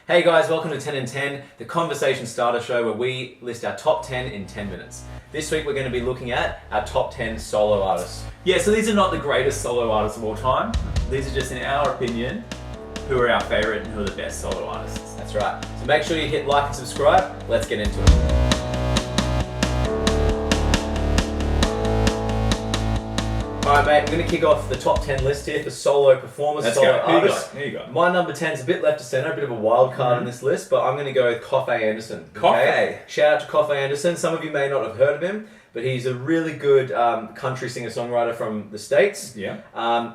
Hey guys, welcome to 10 in 10, the conversation starter show where we list our top 10 in 10 minutes. This week we're going to be looking at our top 10 solo artists. Yeah, so these are not the greatest solo artists of all time. These are just, in our opinion, who are our favourite and who are the best solo artists. That's right. So make sure you hit like and subscribe. Let's get into it. Alright mate, I'm going to kick off the top 10 list here for solo performers, solo artists. Who you got? My number 10 is a bit left to centre, a bit of a wild card in this list, but I'm going to go with Coffey Anderson. Coffey? Shout out to Coffey Anderson. Some of you may not have heard of him, but he's a really good country singer-songwriter from the States. Yeah.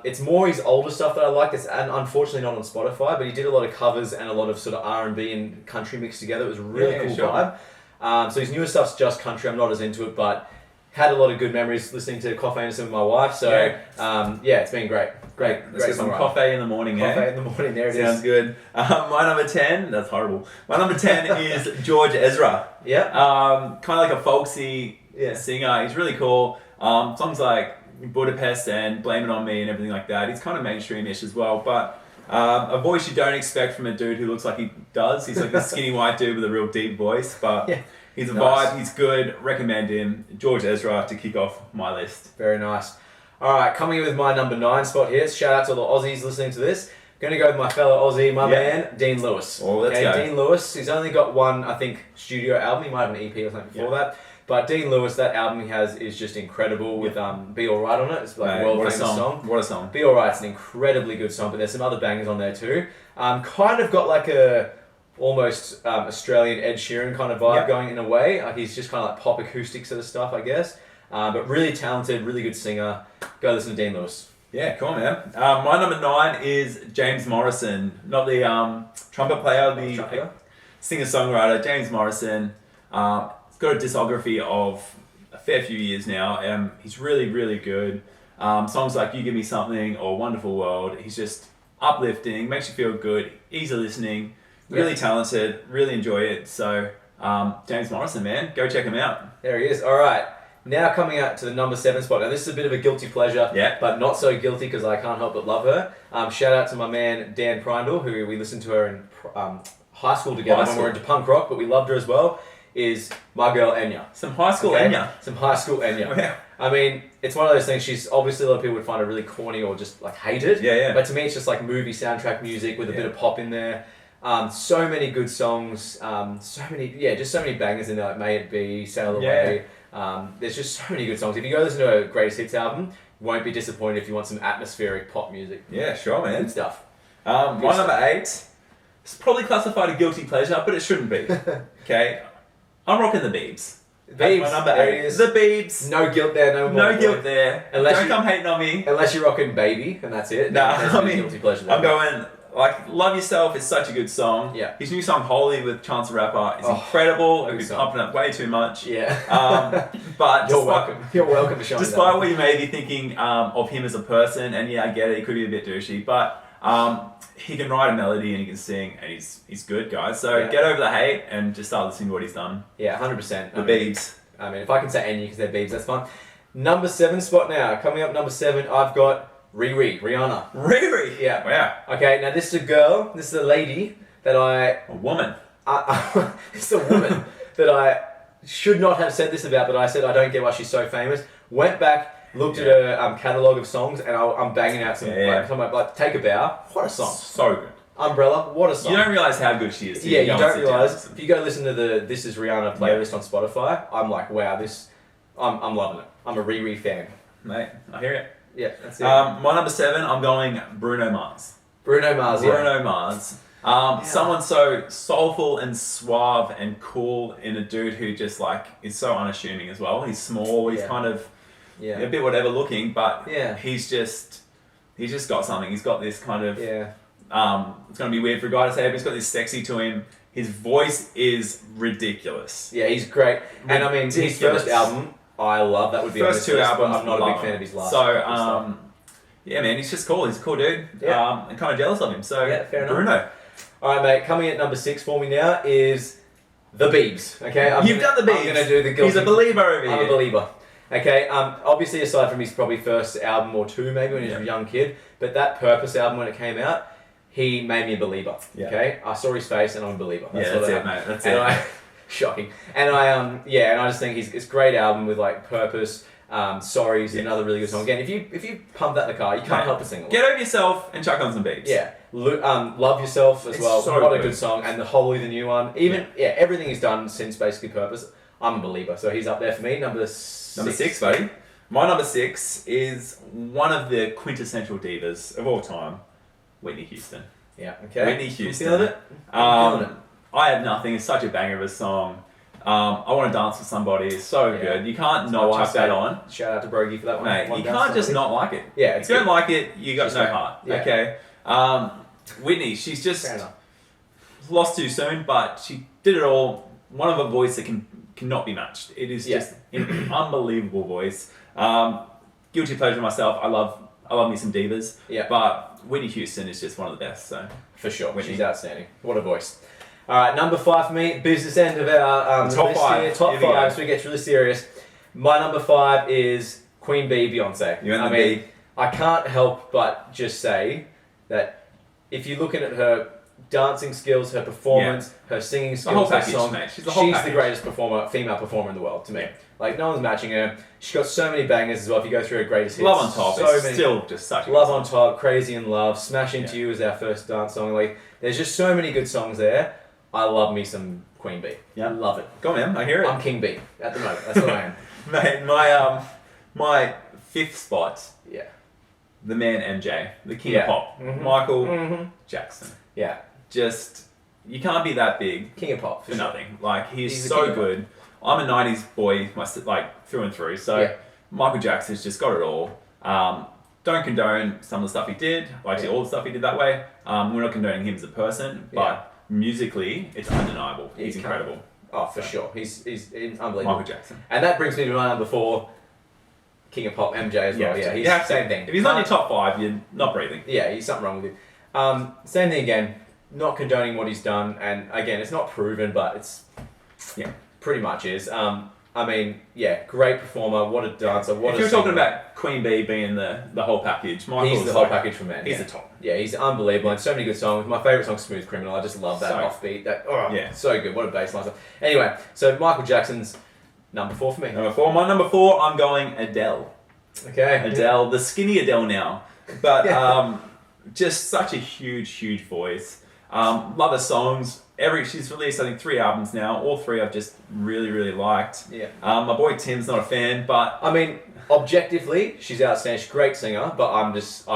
It's more his older stuff that I like. It's unfortunately not on Spotify, but he did a lot of covers and a lot of sort of R&B and country mixed together. It was a really cool vibe. So his newer stuff's just country. I'm not as into it, but had a lot of good memories listening to Coffey Anderson with my wife. So it's been great. Great some coffee in the morning, Coffee in the morning, there it Sounds good. My number 10, that's horrible. My number 10 is George EZRA. Yeah. Kind of like a folksy singer. He's really cool. Songs like Budapest and Blame It On Me and everything like that. He's kind of mainstream-ish as well, but a voice you don't expect from a dude who looks like he does. He's like a skinny white dude with a real deep voice, but he's a vibe, he's good. Recommend him. George EZRA to kick off my list. Very nice. Alright, coming in with my number 9 spot here. Shout out to all the Aussies listening to this. Going to go with my fellow Aussie, my man, Dean Lewis. Oh, let's go. Dean Lewis, he's only got one, I think, studio album. He might have an EP or something before that. But Dean Lewis, that album he has is just incredible with Be Alright on it. It's like a world famous song. What a song. Be Alright's an incredibly good song, but there's some other bangers on there too. Kind of got like a almost Australian Ed Sheeran kind of vibe going in a way. Like he's just kind of like pop acoustic sort of stuff, I guess. But really talented, really good singer. Go listen to Dean Lewis. Yeah, cool, man. My number 9 is James Morrison. Not the trumpet player, the singer-songwriter, James Morrison. He's got a discography of a fair few years now. He's really, really good. Songs like You Give Me Something or Wonderful World. He's just uplifting, makes you feel good, easy listening, really talented, really enjoy it. So, James Morrison, man, go check him out. There he is. All right. Now coming out to the number 7 spot. Now this is a bit of a guilty pleasure, but not so guilty because I can't help but love her. Shout out to my man Dan Prindle, who we listened to her in high school together when we were into punk rock, but we loved her as well, is my girl Enya. Some high school Enya. Some high school Enya. Yeah. I mean, it's one of those things, she's obviously a lot of people would find it really corny or just like hate it. Yeah. But to me it's just like movie soundtrack music with a bit of pop in there. So many good songs, so many bangers in there, like May It Be, Sail Away. There's just so many good songs. If you go listen to a greatest hits album, you won't be disappointed if you want some atmospheric pop music. Yeah, sure, man. Good stuff. My number 8, it's probably classified a guilty pleasure, but it shouldn't be. Okay, I'm rocking the Biebs. Biebs, my number 8 is the Biebs. No guilt there, no guilt there. Don't come hating on me. Unless you're rocking Baby, and that's it. Guilty pleasure there. I'm going like Love Yourself is such a good song. Yeah. His new song Holy with Chance the Rapper is incredible. I've been pumping it way too much. Yeah. But you're welcome to show me despite what you may be thinking of him as a person, and I get it, he could be a bit douchey, but he can write a melody and he can sing, and he's good, guys. So get over the hate and just start listening to what he's done. Yeah, 100%. The Biebs. I mean, if I can say any because they're Biebs, that's fine. Number 7 spot now. Coming up number 7, I've got Rihanna. Riri? Yeah. Wow. Okay, now this is a girl, this is a lady that A woman. This is a woman that I should not have said this about, but I said I don't get why she's so famous. Went back, looked at her catalogue of songs, and I'm banging out some, like Take a Bow. What a song. So good. Umbrella, what a song. You don't realise how good she is. You don't realise. If you go listen to the This Is Rihanna playlist on Spotify, I'm like, wow, I'm loving it. I'm a Riri fan. Mate, I hear it. Yeah, that's it. My number 7, I'm going Bruno Mars. Bruno Mars. Someone so soulful and suave and cool, in a dude who just like is so unassuming as well. He's small, he's kind of a bit whatever looking, but he's just got something. He's got this kind of it's gonna be weird for a guy to say it, but he's got this sexy to him. His voice is ridiculous. Yeah, he's great. And I mean, his first album, I love. That would be first 2 albums. I'm not a big fan of his last. So, man, he's just cool. He's a cool dude. Yeah. I'm kind of jealous of him. So, fair enough. Bruno. All right, mate. Coming at number 6 for me now is the Biebs. Okay, You've done the Biebs. I'm gonna do the guilty. He's a believer over here. I'm a believer. Okay. Obviously, aside from his probably first album or 2, maybe when he was a young kid, but that Purpose album when it came out, he made me a believer. Yeah. Okay, I saw his face and I'm a believer. That's it, mate. That's it. Shocking. And I just think it's a great album with like purpose. Sorry is another really good song. Again, if you pump that in the car, you can't help but sing along. Get over yourself and chuck on some beats. Yeah. Love Yourself as well. So what a good song. And the new one. Everything he's done since basically Purpose. I'm a believer. So he's up there for me. Number 6, buddy. My number 6 is one of the quintessential divas of all time, Whitney Houston. Yeah. Okay. Whitney Houston. Feeling it? Feeling it. I Have Nothing is such a banger of a song. I Want to Dance with Somebody is so good. You can't not chuck that on. Shout out to Brogy for that one. Mate, you can't just not like it. Yeah, if you don't like it, you got no heart. Yeah. Okay. Whitney, she's just lost too soon, but she did it all. One of a voice that cannot be matched. It is just an unbelievable voice. Guilty pleasure myself. I love me some divas. Yeah. But Whitney Houston is just one of the best. So for sure, she's outstanding. What a voice. All right, number 5 for me. Business end of our top 5. Here. Top 5. So it gets really serious. My number 5 is Queen Bee, Beyonce. B. I can't help but just say that if you're looking at her dancing skills, her performance, her singing skills, the whole package, her song, mate. She's the greatest female performer in the world to me. Like no one's matching her. She's got so many bangers as well. If you go through her greatest hits, Love on Top is still just such a Love on Top, Crazy in Love, Smash Into You is our first dance song. Like there's just so many good songs there. I love me some Queen Bee. Yeah, love it. Go on, man. I hear it. I'm King Bee at the moment. That's what I am. Mate, my 5th spot. Yeah. The man MJ, the king of pop, Michael Jackson. Yeah. Just you can't be that big. King of pop for nothing. Like he's so good. I'm a '90s boy, through and through. So Michael Jackson's just got it all. Don't condone some of the stuff he did. Actually, all the stuff he did that way. We're not condoning him as a person, but musically, it's undeniable. He's incredible. Oh, for sure. He's unbelievable. Michael Jackson. And that brings me to my number 4, King of Pop, MJ as well. Yeah, he's the same thing. If he's not in your top 5, you're not breathing. Yeah, he's something wrong with you. Same thing again. Not condoning what he's done, and again, it's not proven, but it's pretty much is. Great performer. What a dancer. If you're talking about Queen Bee being the whole package, he's the whole package for man. He's the top. Yeah, he's unbelievable, and so many good songs. My favourite song is Smooth Criminal. I just love that offbeat. So good. What a bass line. Anyway, so Michael Jackson's number 4 for me. Number 4. My number 4, I'm going Adele. Okay. Adele, the skinny Adele now, but just such a huge voice. Love her songs. She's released I think 3 albums now. All 3 I've just really liked. Yeah. My boy Tim's not a fan, but objectively she's outstanding. She's a great singer, but I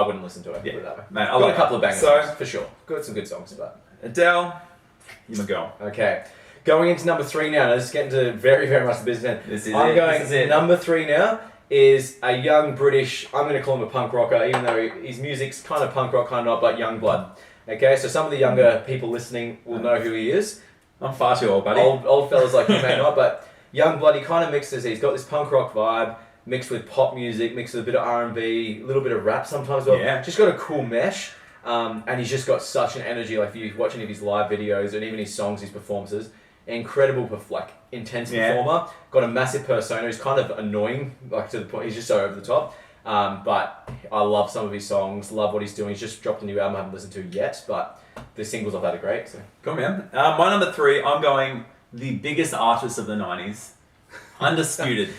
wouldn't listen to her. Yeah. Put it that way. Mate, got a couple of bangers songs, for sure. Got some good songs, but Adele, you're my girl. Okay. Going into number 3 now. This is getting to very much the business end. I'm going number 3 now. Is a young British, I'm going to call him a punk rocker, even though his music's kind of punk rock, kind of not, but young blood. Okay, so some of the younger people listening will know who he is. I'm far too old, buddy. Old fellas like you may not, but young blood, he kind of mixes, he's got this punk rock vibe, mixed with pop music, mixed with a bit of R&B, a little bit of rap sometimes. Yeah. Just got a cool mesh, and he's just got such an energy, like if you watch any of his live videos, and even his songs, his performances, incredible, intense performer. Got a massive persona. He's kind of annoying, to the point. He's just so over the top. But I love some of his songs. Love what he's doing. He's just dropped a new album I haven't listened to yet, but the singles I've had are great. So. Come on, man. My number 3, I'm going the biggest artist of the '90s, undisputed.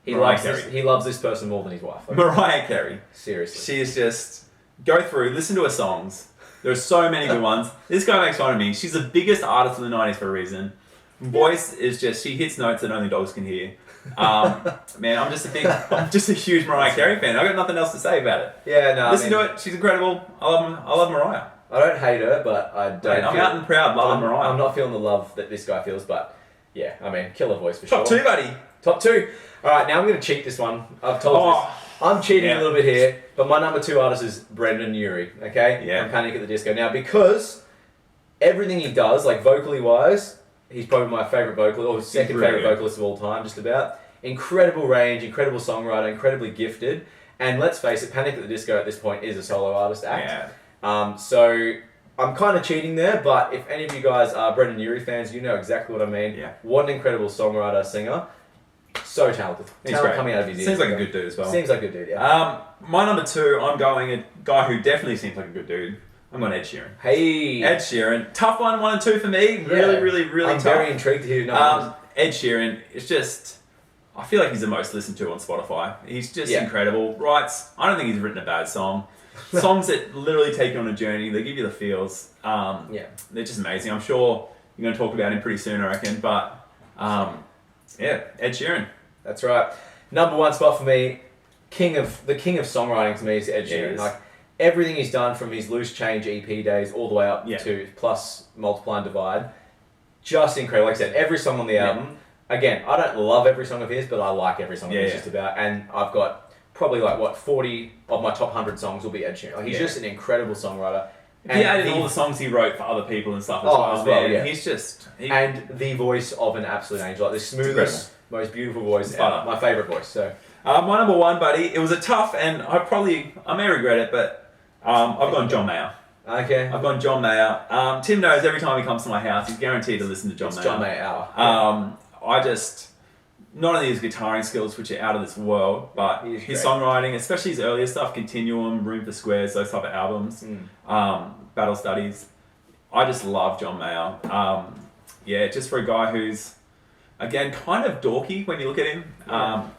He loves this person more than his wife. Mariah Carey. Seriously. She is just go through, listen to her songs. There are so many good ones. This guy makes fun of me. She's the biggest artist of the '90s for a reason. Voice is just, she hits notes that only dogs can hear. Man, I'm just a huge Mariah Carey fan. I've got nothing else to say about it. Yeah, no. Listen to it. She's incredible. I love Mariah. I don't hate her, but I don't. I'm out and proud loving Mariah. I'm not feeling the love that this guy feels, but yeah, killer voice for sure. Top 2, buddy. Top 2. All right, now I'm going to cheat this one. I've told you this. I'm cheating a little bit here, but my number 2 artist is Brendan Urie, okay? Yeah. From Panic at the Disco. Now, because everything he does, like vocally-wise, he's probably my favourite vocalist, or second favourite vocalist of all time, just about. Incredible range, incredible songwriter, incredibly gifted. And let's face it, Panic at the Disco at this point is a solo artist act. Yeah. So I'm kind of cheating there, but if any of you guys are Brendan Urie fans, you know exactly what I mean. Yeah. What an incredible songwriter, singer. So talented. He's Talent great. coming out of his ears. Seems like a good dude as well. Seems like a good dude, yeah. My number 2, I'm going a guy who definitely seems like a good dude. I'm going Ed Sheeran. Hey. Ed Sheeran. Tough one and 2 for me. Really I'm tough. very intrigued to hear your numbers. Ed Sheeran is just... I feel like he's the most listened to on Spotify. He's just incredible. Writes... I don't think he's written a bad song. Songs that literally take you on a journey. They give you the feels. They're just amazing. I'm sure you're going to talk about him pretty soon, I reckon. But, Ed Sheeran. That's right. Number 1 spot for me, the king of songwriting to me is Ed Sheeran. Like everything he's done from his Loose Change EP days all the way up to plus Multiply and Divide, just incredible. Like I said, every song on the album. Again, I don't love every song of his, but I like every song he's just about. And I've got probably 40 of my top 100 songs will be Ed Sheeran. Like, he's just an incredible songwriter. And he added all the songs he wrote for other people and stuff as well. Yeah. He's just... And the voice of an absolute angel. Like the smoothest, most beautiful voice ever. My favourite voice. So my number 1, buddy, it was a tough, and I may regret it, but I've gone John Mayer. Okay. I've gone John Mayer. Tim knows every time he comes to my house, he's guaranteed to listen to John Mayer. John Mayer hour. Not only his guitaring skills, which are out of this world, but his songwriting, especially his earlier stuff, Continuum, Room for Squares, those type of albums, Battle Studies. I just love John Mayer. Just for a guy who's, again, kind of dorky when you look at him.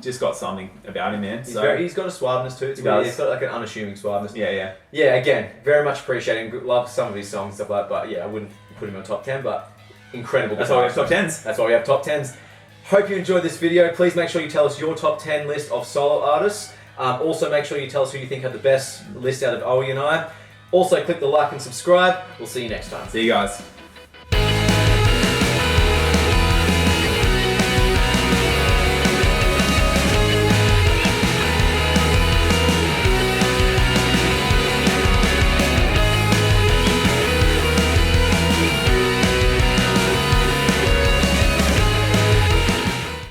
Just got something about him, man. He's got a suaveness to it. He's got like an unassuming suaveness. Yeah. Yeah, again, very much appreciate him. Love some of his songs and stuff like that, but I wouldn't put him on top 10, but incredible. That's why we have top 10s. That's why we have top 10s. Hope you enjoyed this video. Please make sure you tell us your top 10 list of solo artists. Also, make sure you tell us who you think had the best list out of Owie and I. Also, click the like and subscribe. We'll see you next time. See you guys.